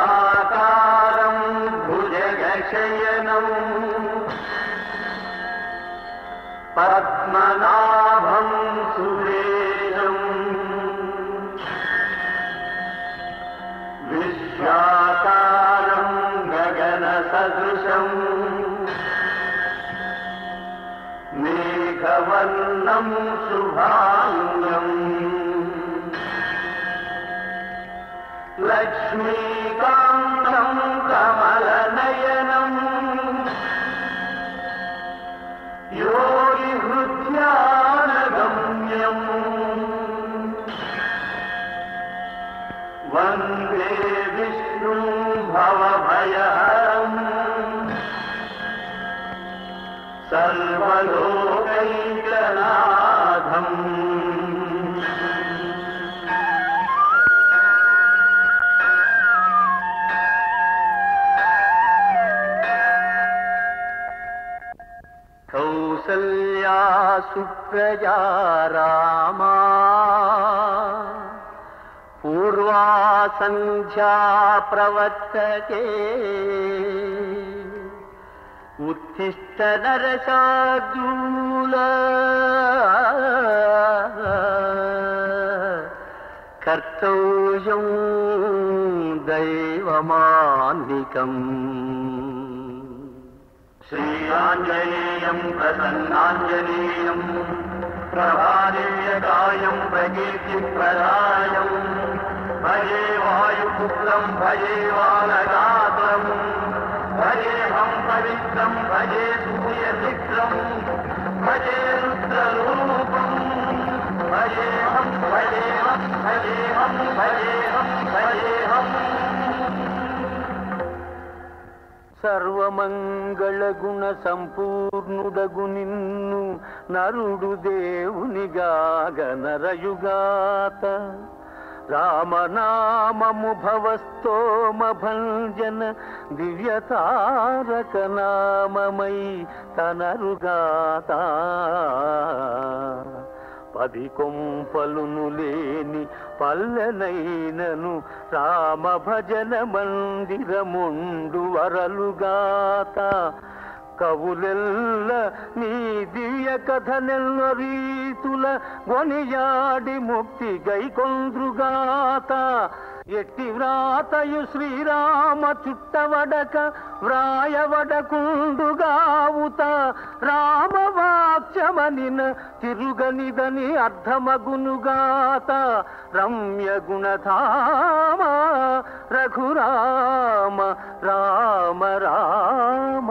శాంతాకారం భుజగశయనం పద్మనాభం సురేశం విశ్వాకారం గగన సదృశం మేఘవర్ణం శుభాంగం లక్ష్మీకాంతం కమలనయనం యోగి హృద్యానగమ్యం వందే విష్ణుం భవభయహరం సర్వలోకైకనాథం కౌసల్యా సుప్రజా రామా పూర్వా సంధ్యా ప్రవర్తతే ఉత్తిష్ట నరశార్దూల కర్తవ్యం దైవమాన్నికం శ్రీఆంజనేయం ప్రసన్నాంజనేయం ప్రభాదివ్యకాయం ప్రకీర్తిప్రదాయం భజే వాయుపుత్రం భజే వానగాత్రం భజేహం పవిత్రం భజే సూర్యచిత్రం భజే రుద్రరూపం భజేహం భజేహం భజేహం భజేహం భజేహం. సర్వమంగళ గుణ సంపూర్ణుడగు నిన్ను నరుడు దేవునిగాగ నరయుగాత రామనామము భవస్తోమ భంజన దివ్యతారక నామమై తనరుగాత పది కొంపలును లేని పల్లెనైనను రామ భజన మందిరముండు వరలుగాత కవులెల్ల నీ దివ్య కథనెల్ల రీతుల గొనియాడి ముక్తి గైకొంద్రుగాత ఎట్టి వ్రాతయు శ్రీరామ చుట్టవడక వ్రాయవడకుండుగావుత రామవాక్యమనిన తిరుగనిదని అర్థమగునుగాత రమ్య గుణధామ రఘురామ రామ రామ.